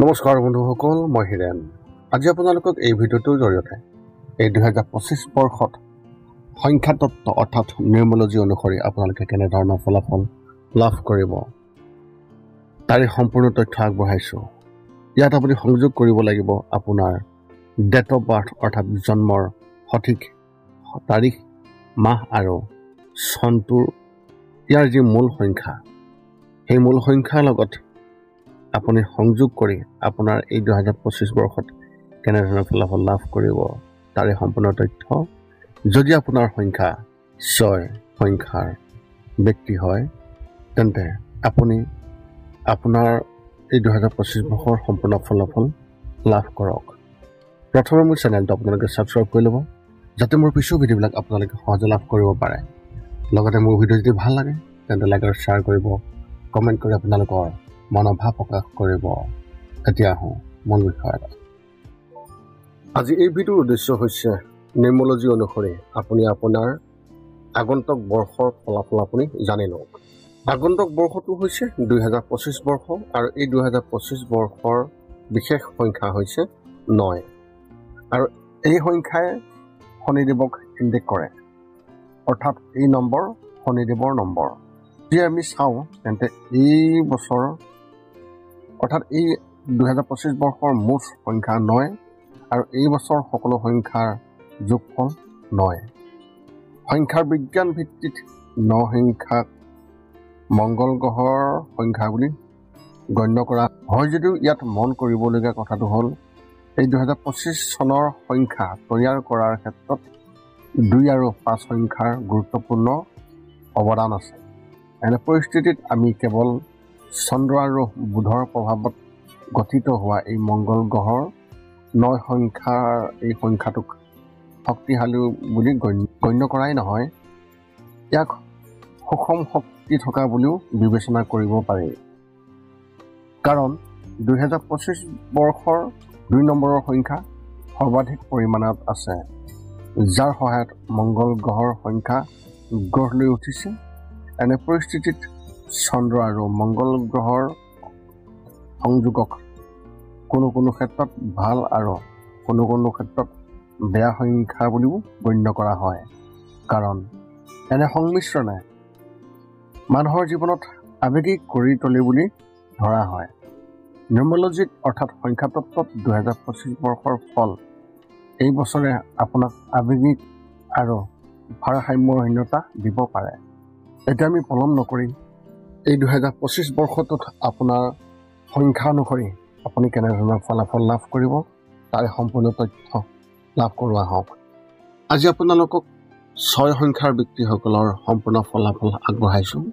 নমস্কাৰ বন্ধুসকল, মই হিৰেন। আজি আপোনালোকক এই ভিডিঅ'টোৰ জৰিয়তে এই 2025 বৰ্ষত সংখ্যাতত্ত্ব অৰ্থাৎ নিউমৰলজি অনুসৰি আপোনালোকে কেনেধৰণৰ ফলাফল লাভ কৰিব তাৰে সম্পূৰ্ণ তথ্য আগবঢ়াইছোঁ। ইয়াত আপুনি সংযোগ কৰিব লাগিব আপোনাৰ ডেট অফ বাৰ্থ অৰ্থাৎ জন্মৰ সঠিক তাৰিখ, মাহ আৰু চনটোৰ ইয়াৰ যি মূল সংখ্যা, সেই মূল সংখ্যাৰ লগত আপুনি সংযোগ কৰি আপোনাৰ এই 2025 বৰ্ষত কেনেধৰণৰ ফলাফল লাভ কৰিব তাৰে সম্পূৰ্ণ তথ্য। যদি আপোনাৰ সংখ্যা 6 সংখ্যাৰ ব্যক্তি হয়, তেন্তে আপুনি আপোনাৰ এই 2025 বৰ্ষৰ সম্পূৰ্ণ ফলাফল লাভ কৰক। প্ৰথমে মোৰ চেনেলটো আপোনালোকে ছাবস্ক্ৰাইব কৰি ল'ব, যাতে মোৰ পিছৰ ভিডিঅ'বিলাক আপোনালোকে সহজে লাভ কৰিব পাৰে। লগতে মোৰ ভিডিঅ' যদি ভাল লাগে তেন্তে লাইক আৰু শ্বেয়াৰ কৰিব, কমেণ্ট কৰি আপোনালোকৰ মনোভাৱ প্ৰকাশ কৰিব। এতিয়া আহোঁ মূল বিষয়ত। আজি এই ভিডিঅ'ৰ উদ্দেশ্য হৈছে নিউমৰলজি অনুসৰি আপুনি আপোনাৰ আগন্তুক বৰ্ষৰ ফলাফল আপুনি জানি লওক। আগন্তুক বৰ্ষটো হৈছে 2025 বৰ্ষ আৰু এই 2025 বৰ্ষৰ বিশেষ সংখ্যা হৈছে 9 আৰু এই সংখ্যাই শনিদেৱক ইণ্ডিকেট কৰে, অৰ্থাৎ এই নম্বৰ শনিদেৱৰ নম্বৰ। যদি আমি চাওঁ তেন্তে এই বছৰ অৰ্থাৎ এই 2025 বৰ্ষৰ মুঠ সংখ্যা 9 আৰু এই বছৰ সকলো সংখ্যাৰ যোগফল 9। সংখ্যাৰ বিজ্ঞান ভিত্তিত 9 সংখ্যাক মংগল গ্ৰহৰ সংখ্যা বুলি গণ্য কৰা হয়। যদিও ইয়াত মন কৰিবলগীয়া কথাটো হ'ল এই 2025 চনৰ সংখ্যা তৈয়াৰ কৰাৰ ক্ষেত্ৰত 2 আৰু 5 সংখ্যাৰ গুৰুত্বপূৰ্ণ অৱদান আছে। এনে পৰিস্থিতিত আমি কেৱল চন্দ্ৰ আৰু বুধৰ প্ৰভাৱত গঠিত হোৱা এই মংগল গ্ৰহৰ 9 সংখ্যাৰ এই সংখ্যাটোক শক্তিশালী বুলি গণ্য কৰাই নহয়, ইয়াক সুষম শক্তি থকা বুলিও বিবেচনা কৰিব পাৰি। কাৰণ 2025 বৰ্ষৰ 2 নম্বৰৰ সংখ্যা সৰ্বাধিক পৰিমাণত আছে, যাৰ সহায়ত মংগল গ্ৰহৰ সংখ্যা গঢ় লৈ উঠিছে। এনে পৰিস্থিতিত চন্দ্ৰ আৰু মংগল গ্ৰহৰ সংযোগক কোনো ক্ষেত্ৰত ভাল আৰু কোনো ক্ষেত্ৰত বেয়া সংখ্যা বুলিও গণ্য কৰা হয়। কাৰণ এনে সংমিশ্ৰণে মানুহৰ জীৱনত আৱেগিক কৰি তোলে বুলি ধৰা হয়। নিউমৰলজিত অৰ্থাৎ সংখ্যাতত্ত্বত 2025 বৰ্ষৰ ফল এই বছৰে আপোনাক আৱেগিক আৰু ভাৰসাম্যহীনতা দিব পাৰে। এতিয়া আমি পলম নকৰি এই 2025 বৰ্ষটোত আপোনাৰ সংখ্যা অনুসৰি আপুনি কেনেধৰণৰ ফলাফল লাভ কৰিব তাৰে সম্পূৰ্ণ তথ্য লাভ কৰোৱা হওক। আজি আপোনালোকক 6 সংখ্যাৰ ব্যক্তিসকলৰ সম্পূৰ্ণ ফলাফল আগবঢ়াইছোঁ।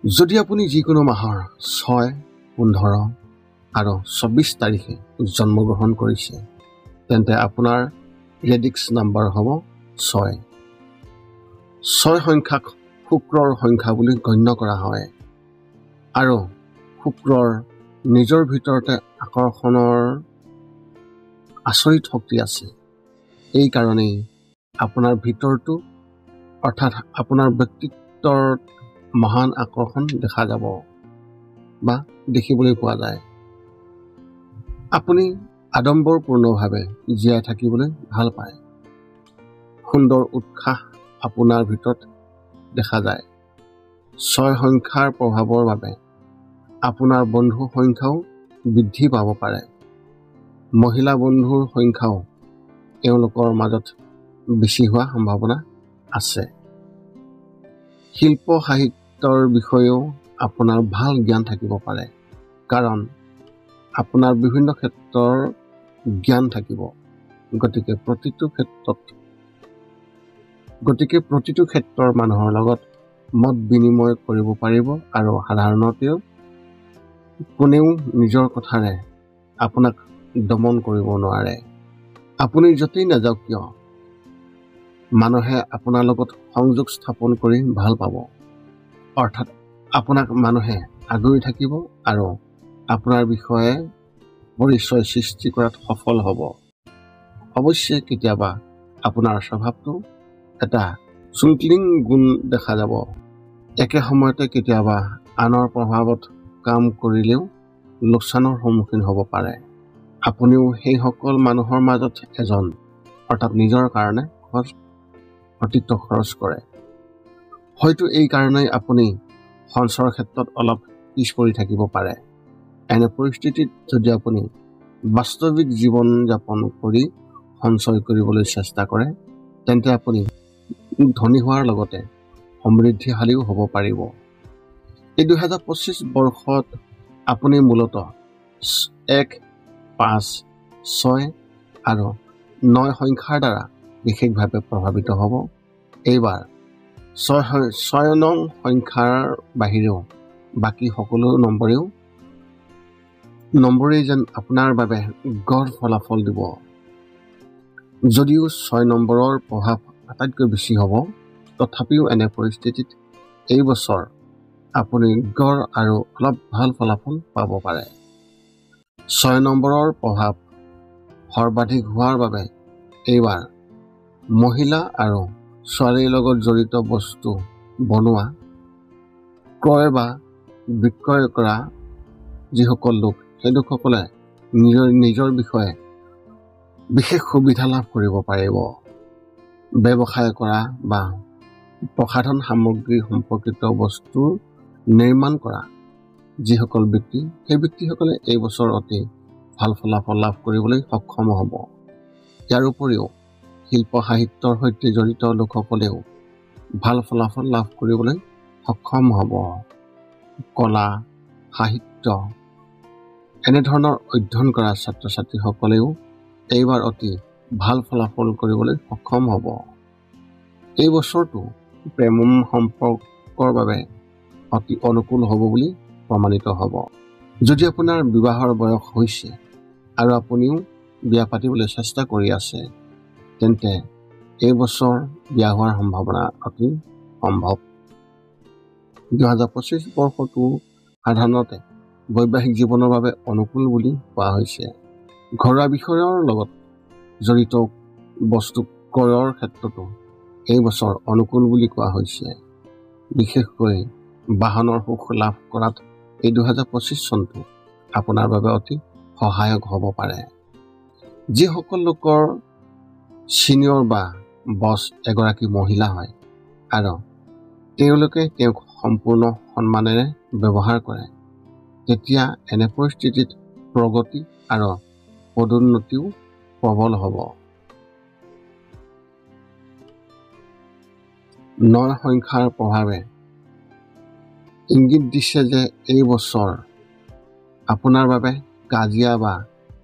যদি আপুনি যিকোনো মাহৰ 6, 15 আৰু 24 তাৰিখে জন্মগ্ৰহণ কৰিছে, তেন্তে আপোনাৰ ৰেডিক্স নাম্বাৰ হ'ব 6। 6 সংখ্যাক শুক্ৰৰ সংখ্যা বুলি গণ্য কৰা হয় আৰু শুক্ৰৰ নিজৰ ভিতৰতে আকৰ্ষণৰ আচৰিত শক্তি আছে। এই কাৰণেই আপোনাৰ ভিতৰটো অৰ্থাৎ আপোনাৰ ব্যক্তিত্বৰ মহান আকৰ্ষণ দেখা যাব বা দেখিবলৈ পোৱা যায়। আপুনি আড়ম্বৰপূৰ্ণভাৱে জীয়াই থাকিবলৈ ভাল পায়। সুন্দৰ উৎসাহ আপোনাৰ ভিতৰত দেখা যায়। 6 সংখ্যাৰ প্ৰভাৱৰ বাবে আপোনাৰ বন্ধুৰ সংখ্যাও বৃদ্ধি পাব পাৰে। মহিলা বন্ধুৰ সংখ্যাও এওঁলোকৰ মাজত বেছি হোৱা সম্ভাৱনা আছে। শিল্প সাহিত্যৰ বিষয়েও আপোনাৰ ভাল জ্ঞান থাকিব পাৰে, কাৰণ আপোনাৰ বিভিন্ন ক্ষেত্ৰৰ জ্ঞান থাকিব। গতিকে প্ৰতিটো ক্ষেত্ৰৰ মানুহৰ লগত মত বিনিময় কৰিব পাৰিব আৰু সাধাৰণতেও কোনেও নিজৰ কথাৰে আপোনাক দমন কৰিব নোৱাৰে। আপুনি য'তেই নাযাওক কিয় মানুহে আপোনাৰ লগত সংযোগ স্থাপন কৰি ভাল পাব, অৰ্থাৎ আপোনাক মানুহে আগুৰি থাকিব আৰু আপোনাৰ বিষয়ে পৰিচয় সৃষ্টি কৰাত সফল হ'ব। অৱশ্যে কেতিয়াবা আপোনাৰ স্বভাৱটো এটা চুংকলিং গুণ দেখা যাব। একে সময়তে কেতিয়াবা আনৰ প্ৰভাৱত কাম কৰিলেও লোকচানৰ সন্মুখীন হ'ব পাৰে। আপুনিও সেইসকল মানুহৰ মাজত এজন, অৰ্থাৎ নিজৰ কাৰণে অতিৰিক্ত খৰচ কৰে। হয়তো এই কাৰণেই আপুনি সঞ্চয়ৰ ক্ষেত্ৰত অলপ পিছ পৰি থাকিব পাৰে। এনে পৰিস্থিতিত যদি আপুনি বাস্তৱিক জীৱন যাপন কৰি সঞ্চয় কৰিবলৈ চেষ্টা কৰে, তেন্তে আপুনি ধনী হোৱাৰ লগতে সমৃদ্ধিশালীও হ'ব পাৰিব। এই 2025 বৰ্ষত আপুনি মূলতঃ 1, 5, 6 আৰু 9 সংখ্যাৰ দ্বাৰা বিশেষভাৱে প্ৰভাৱিত হ'ব। এইবাৰ 6 নং সংখ্যাৰ বাহিৰেও বাকী সকলো নম্বৰেই যেন আপোনাৰ বাবে গড় ফলাফল দিব। যদিও 6 নম্বৰৰ প্ৰভাৱ আটাইতকৈ বেছি হ'ব, তথাপিও এনে পৰিস্থিতিত এই বছৰ আপুনি গড় আৰু অলপ ভাল ফলাফল পাব পাৰে। 6 নম্বৰৰ প্ৰভাৱ সৰ্বাধিক হোৱাৰ বাবে এইবাৰ মহিলা আৰু ছোৱালীৰ লগত জড়িত বস্তু বনোৱা, ক্ৰয় বা বিক্ৰয় কৰা যিসকল লোক, সেই লোকসকলে নিজৰ বিষয়ে বিশেষ সুবিধা লাভ কৰিব পাৰিব। ব্যৱসায় কৰা বা প্ৰসাধন সামগ্ৰী সম্পৰ্কিত বস্তু নিৰ্মাণ কৰা যিসকল ব্যক্তি, সেই ব্যক্তিসকলে এই বছৰ অতি ভাল ফলাফল লাভ কৰিবলৈ সক্ষম হ'ব। ইয়াৰ উপৰিও শিল্প সাহিত্যৰ সৈতে জড়িত লোকসকলেও ভাল ফলাফল লাভ কৰিবলৈ সক্ষম হ'ব। কলা, সাহিত্য এনেধৰণৰ অধ্যয়ন কৰা ছাত্ৰ ছাত্ৰীসকলেও এইবাৰ অতি ভাল ফলাফল কৰিবলৈ সক্ষম হ'ব। এই বছৰটো প্ৰেম সম্পৰ্কৰ বাবে অতি অনুকূল হ'ব বুলি প্ৰমাণিত হ'ব। যদি আপোনাৰ বিবাহৰ বয়স হৈছে আৰু আপুনিও বিয়া পাতিবলৈ চেষ্টা কৰি আছে, তেন্তে এই বছৰ বিয়া হোৱাৰ সম্ভাৱনা অতি সম্ভৱ। 2025 বৰ্ষটো সাধাৰণতে বৈবাহিক জীৱনৰ বাবে অনুকূল বুলি কোৱা হৈছে। ঘৰুৱা বিষয়ৰ লগত জড়িত বস্তু ক্ৰয়ৰ ক্ষেত্ৰতো এই বছৰ অনুকূল বুলি কোৱা হৈছে। বিশেষকৈ বাহনৰ সুখ লাভ কৰাত এই 2025 চনটো আপোনাৰ বাবে অতি সহায়ক হ'ব পাৰে। যিসকল লোকৰ ছিনিয়ৰ বা বছ এগৰাকী মহিলা হয় আৰু তেওঁলোকে তেওঁক সম্পূৰ্ণ সন্মানেৰে ব্যৱহাৰ কৰে, তেতিয়া এনে পৰিস্থিতিত প্ৰগতি আৰু পদোন্নতিও প্ৰবল হ'ব। 9 সংখ্যাৰ প্ৰভাৱে ইংগিত দিছে যে এই বছৰ আপোনাৰ বাবে কাজিয়া বা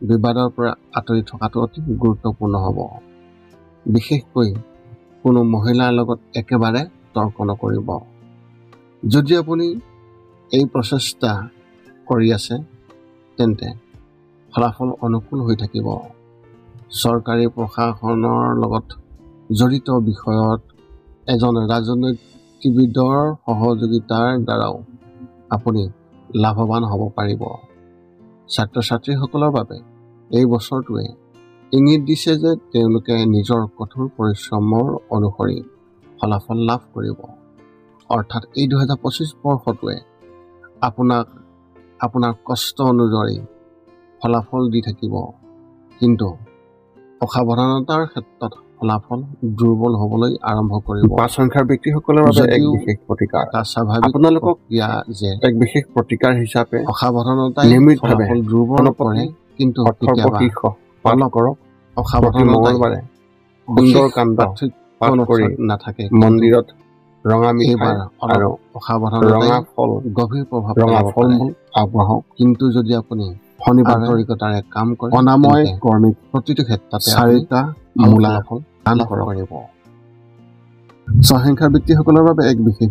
বিবাদৰ পৰা আঁতৰি থকাটো অতি গুৰুত্বপূৰ্ণ হ'ব। বিশেষকৈ কোনো মহিলাৰ লগত একেবাৰে তৰ্ক নকৰিব। যদি আপুনি এই প্ৰচেষ্টা কৰি আছে, তেন্তে ফলাফল অনুকূল হৈ থাকিব। চৰকাৰী প্ৰশাসনৰ লগত জড়িত বিষয়ত এজন ৰাজনীতিবিদৰ সহযোগিতাৰ দ্বাৰাও আপুনি লাভৱান হ'ব পাৰিব। ছাত্ৰ ছাত্ৰীসকলৰ বাবে এই বছৰটোৱে ইংগিত দিছে যে তেওঁলোকে নিজৰ কঠোৰ পৰিশ্ৰমৰ অনুসৰি ফলাফল লাভ কৰিব। অৰ্থাৎ এই 2025 বৰ্ষটোৱে আপোনাৰ কষ্ট অনুযায়ী ফলাফল দি থাকিব, কিন্তু অসাৱধানতাৰ ক্ষেত্ৰত ফলাফল দুৰ্বল হ'বলৈ আৰম্ভ কৰিব। 5 সংখ্যাৰ ব্যক্তিসকলৰ বাবে এক বিশেষ প্ৰতিকাৰ। স্বাভাৱিক আপোনালোকক যে এক বিশেষ প্ৰতিকাৰ হিচাপে অসাৱধানতাই নিয়মিতভাৱে দুৰ্বল কৰে, কিন্তু পালন কৰক। মঙলবাৰে সুন্দৰ কাণ্ড পাঠ কৰি নাথাকে মন্দিৰত ৰঙা মিঠাই আৰু ৰঙা ফল গভীৰ প্ৰভাৱ ফল-মূল আগবঢ়াওক। কিন্তু যদি আপুনি শনিবাৰ আন্তৰিকতাৰে কাম কৰে, অনাময় কৰ্মীক প্ৰতিটো ক্ষেত্ৰতে 4টা মূলা ফল দান কৰিব। 6 সংখ্যাৰ ব্যক্তিসকলৰ বাবে এক বিশেষ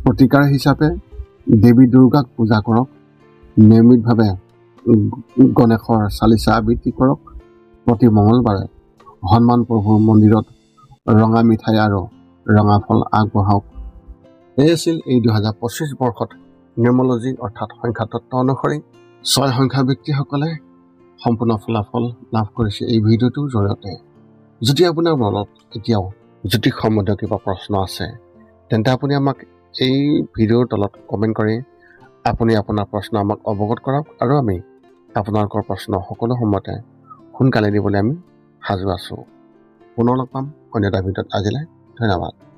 প্ৰতিকাৰ হিচাপে দেৱী দুৰ্গাক পূজা কৰক। নিয়মিতভাৱে গণেশৰ চালিচা আবৃত্তি কৰক। প্ৰতি মঙলবাৰে হনুমান প্ৰভুৰ মন্দিৰত ৰঙা মিঠাই আৰু ৰঙা ফল আগবঢ়াওক। এই আছিল এই 2025 বৰ্ষত নিউমৰলজি অৰ্থাৎ সংখ্যাতত্ত্ব অনুসৰি 6 সংখ্যা ব্যক্তিসকলে সম্পূৰ্ণ ফলাফল লাভ কৰিছে এই ভিডিঅ'টোৰ জৰিয়তে। যদি আপোনাৰ মনত এতিয়াও জ্যোতিষ সম্বন্ধীয় কিবা প্ৰশ্ন আছে, তেন্তে আপুনি আমাক এই ভিডিঅ'ৰ তলত কমেণ্ট কৰি আপুনি আপোনাৰ প্ৰশ্ন আমাক অৱগত কৰক আৰু আমি আপোনালোকৰ প্ৰশ্ন সকলো সময়তে সোনকালে দিবলৈ আমি সাজু আছোঁ। পুনৰ লগ পাম অন্য এটা ভিডিঅ'ত। আজিলৈ ধন্যবাদ।